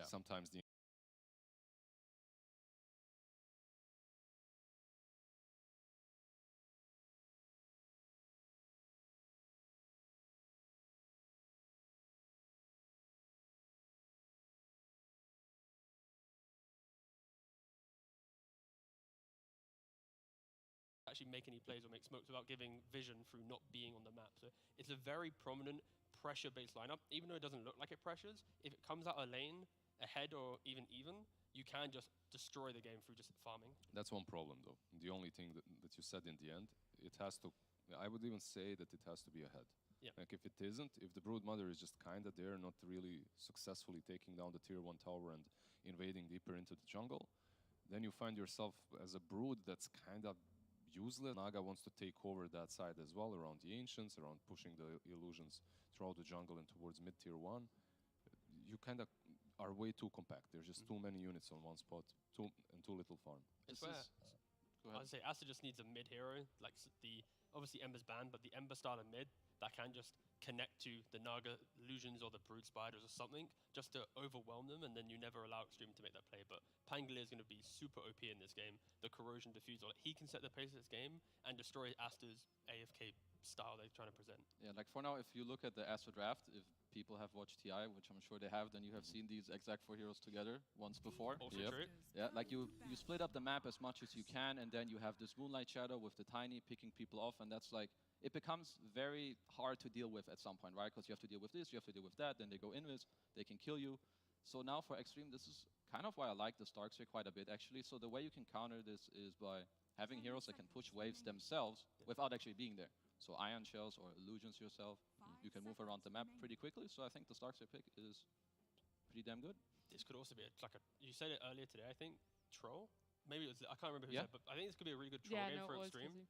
sometimes the actually make any plays or make smokes without giving vision through not being on the map. So it's a very prominent pressure-based lineup. Even though it doesn't look like it pressures, if it comes out a lane ahead or even, you can just destroy the game through just farming. That's one problem, though. The only thing that you said in the end, it has to, I would even say that it has to be ahead. Yeah. Like if it isn't, if the Broodmother is just kind of there, not really successfully taking down the tier 1 tower and invading deeper into the jungle, then you find yourself as a Brood that's kind of useless. Naga wants to take over that side as well, around the Ancients, around pushing the illusions throughout the jungle and towards mid-tier 1. You kind of are way too compact. There's just too many units on one spot, too little farm. It's where I'd say Aster just needs a mid hero, like obviously Ember's banned, but the Ember style of mid that can just connect to the Naga illusions or the Brood Spiders or something, just to overwhelm them, and then you never allow Xtreme to make that play. But Pangolier is going to be super OP in this game. The Corrosion Diffusal, he can set the pace of this game and destroy Aster's AFK style they're trying to present. Yeah, like for now, if you look at the Aster draft, if people have watched TI, which I'm sure they have, then you have seen these exact 4 heroes together once before. Also true. Yeah, like you split up the map as much as you can, and then you have this Moonlight Shadow with the Tiny picking people off, and that's like, it becomes very hard to deal with at some point, right? Because you have to deal with this, you have to deal with that, then they go invis, they can kill you. So now for Xtreme, this is kind of why I like the Starksphere quite a bit, actually. So the way you can counter this is by having heroes that can push waves themselves without actually being there. So Ion Shells or Illusions yourself, you can move around the map pretty quickly. So I think the Starksphere pick is pretty damn good. This could also be you said it earlier today, I think, Troll? Maybe it was, I can't remember who said, but I think this could be a really good Troll game for Xtreme.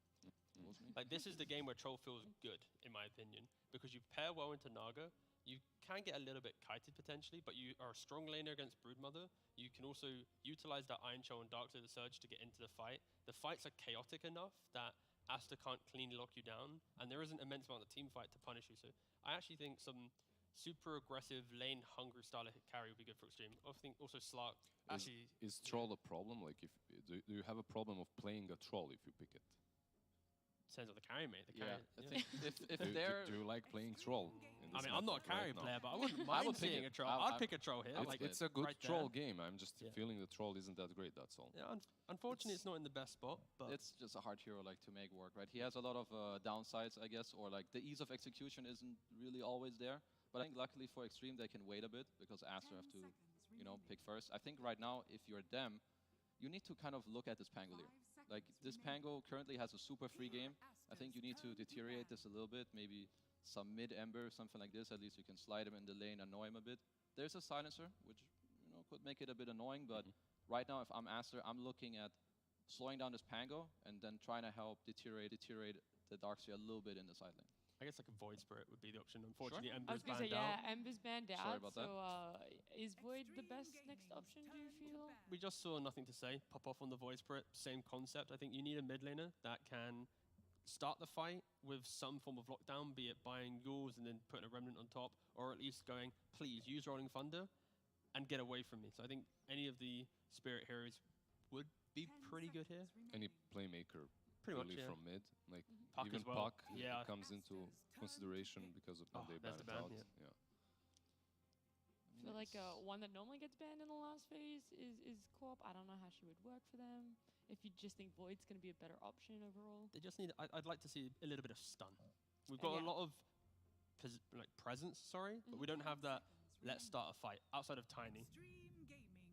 Like this is the game where Troll feels good, in my opinion, because you pair well into Naga. You can get a little bit kited potentially, but you are a strong laner against Broodmother. You can also utilize that Iron Shell and Darksaber Surge to get into the fight. The fights are chaotic enough that Aster can't cleanly lock you down, and there isn't immense amount of team fight to punish you. So I actually think some super aggressive lane hungry style of carry would be good for Xtreme. I think also Slark actually is Troll a problem? Like do you have a problem of playing a Troll if you pick it? Depends on the carry, mate. I think if do you like playing Troll? I mean, I'm not a carry player, but I wouldn't mind seeing a Troll. I'd pick a Troll here. It's a good Troll game. I'm just feeling the Troll isn't that great, that's all. Yeah, unfortunately, it's not in the best spot. But it's just a hard hero like to make work, right? He has a lot of downsides, I guess, or like the ease of execution isn't really always there. But I think luckily for Xtreme, they can wait a bit because Aster have to, pick first. I think right now, if you're them, you need to kind of look at this Pangolier. Like, this Pango currently has a super free game. I think you need to deteriorate this a little bit, maybe some mid-Ember, something like this. At least you can slide him in the lane, annoy him a bit. There's a Silencer, which could make it a bit annoying, but right now, if I'm Aster, I'm looking at slowing down this Pango and then trying to help deteriorate the Darkseer a little bit in the side lane. I guess like a Void Spirit would be the option. Unfortunately, Sure. Ember's banned out. Yeah, Ember's banned out. Sorry about so is Void the best next option, do you feel? We just saw Nothing to Say pop off on the Void Spirit. Same concept. I think you need a mid laner that can start the fight with some form of lockdown, be it buying yours and then putting a Remnant on top, or at least going, please use Rolling Thunder and get away from me. So I think any of the Spirit heroes would be pretty good here. Any playmaker. Pretty really much, from mid, like Puck even as well. Puck comes into consideration because of when they ban it out. I feel like one that normally gets banned in the last phase is Co-op. I don't know how she would work for them. If you just think Void's going to be a better option overall. They just need, I'd like to see a little bit of stun. We've got a lot of presence, but we don't have that let's start a fight outside of Tiny.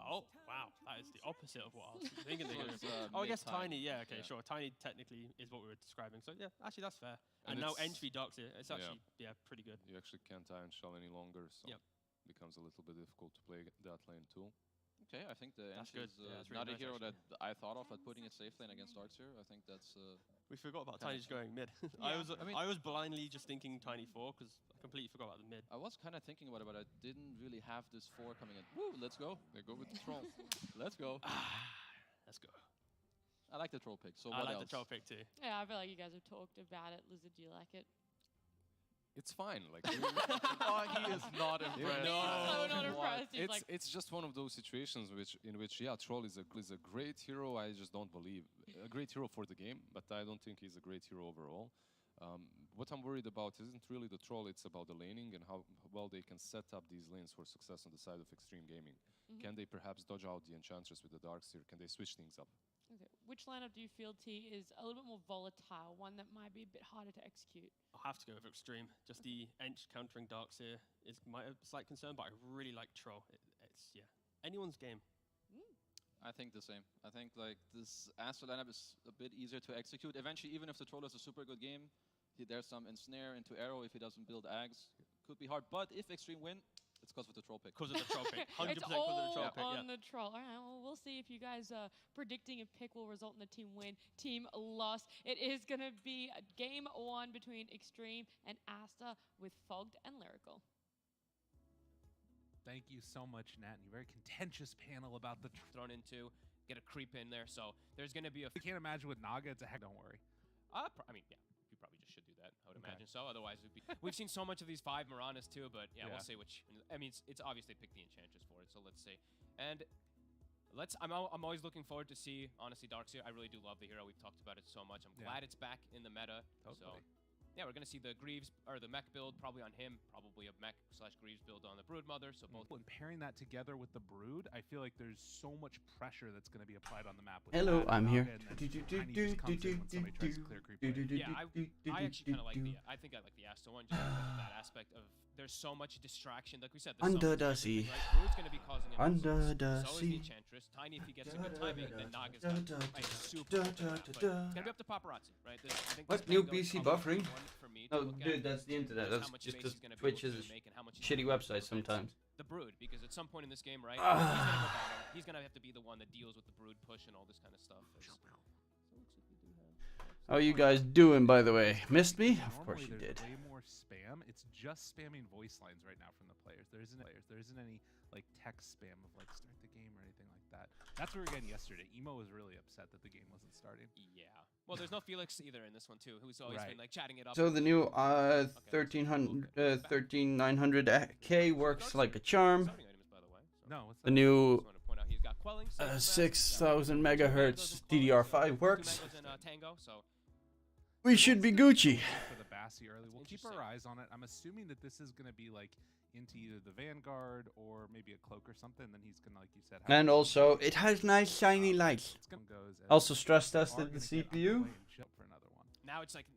Oh, wow. That is the opposite of what I was thinking. I guess Tiny, sure. Tiny technically is what we were describing. So, yeah, actually, that's fair. And now Entry Darkseer, it's actually, pretty good. You actually can't Iron Shell any longer, so it becomes a little bit difficult to play that lane too. Okay, I think the Entry is really not a nice hero actually. that I thought of at putting it safe lane against Darkseer. I think that's... we forgot about Tiny just going mid. I was blindly just thinking Tiny 4 because I completely forgot about the mid. I was kind of thinking about it, but I didn't really have this 4 coming in. Woo, let's go. They go with the Troll. Let's go. Let's go. I like the Troll pick, so I what like else? the Troll pick too. Yeah, I feel like you guys have talked about it. Lizard, do you like it? It's fine. Like Oh, he is not impressed. He's so not impressed. He's like, it's just one of those situations in which Troll is a great hero. I just don't believe a great hero for the game, but I don't think he's a great hero overall. What I'm worried about isn't really the Troll, it's about the laning and how well they can set up these lanes for success on the side of Xtreme Gaming. Can they perhaps dodge out the Enchantress with the Darkseer? Can they switch things up? okay. Which lineup do you feel, T, is a little bit more volatile, one that might be a bit harder to execute? I'll have to go with Xtreme. Just the Ench countering Darkseer is my slight concern, but I really like Troll. It's, yeah, anyone's game. I think the same. I think like this Aster lineup is a bit easier to execute. Eventually, even if the Troll has a super good game, there's some ensnare into arrow if he doesn't build Ags. Could be hard, but if Xtreme win, it's because of the Troll pick. Because of the Troll pick. 100% It's because of the Troll all pick, on the Troll. All right, well, we'll see if you guys are predicting if pick will result in a team win, team loss. It is going to be a game one between Xtreme and Aster with Fogged and Lyrical. Thank you so much, Nat. And very contentious panel about the thrown into, get a creep in there. So there's going to be a... I can't imagine with Naga, it's a heck, don't worry. I mean, yeah, you probably just should do that. I would imagine so. Otherwise, it would be... We've seen so much of these 5 Miranas too, but yeah, we'll see which... I mean, it's obvious they picked the Enchantress for it, so let's see. And I'm always looking forward to see, honestly, Darkseer. I really do love the hero. We've talked about it so much. I'm glad it's back in the meta. Totally. So yeah, we're going to see the Greaves, or the mech build probably on him, probably a mech/Greaves build on the Broodmother, so both... And pairing that together with the Brood, I feel like there's so much pressure that's going to be applied on the map. With Hello, I'm here. Yeah, I actually kind of like the... I think I like the Aster one, just that aspect of... There's so much distraction, like we said. Under the sea. Right? Brood's going to be causing him Under the so is sea. the Enchantress. Tiny, if he gets a good timing, then Naga's got a super good timing. But it's going to be up to Paparazzi, right? I think What? New PC buffering? Oh, dude, that's the internet. That's just because Twitch is a shitty website sometimes. The Brood, because at some point in this game, right, he's going to have to be the one that deals with the Brood push and all this kind of stuff. How are you guys doing, by the way? Missed me? Of course you did. Way more spam. It's just spamming voice lines right now from the players. There isn't any like text spam of like start the game or anything like that. That's what we were getting yesterday. Emo was really upset that the game wasn't starting. Yeah. Well, there's no Felix either in this one too, who's always been like chatting it up. So the new 13900K works like a charm. No, what's The new 6000 megahertz DDR5 works. We should be Gucci. For the Bassi early. We'll keep our eyes on it. I'm assuming that this is going to be like into either the Vanguard or maybe a cloak or something. Then he's going to, like you said, And also, it has nice shiny lights. Also stress tested the CPU. For another one. Now it's like,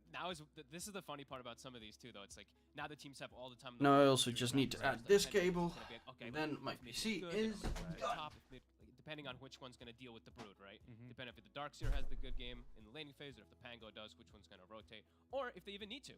this is the funny part about some of these too, though. It's like, now the teams have all the time. No, I also just need to add this cable. And then my PC is done. Depending on which one's going to deal with the Brood, right? Depending if the Darkseer has the good game in the laning phase, or if the Pango does, which one's going to rotate, or if they even need to.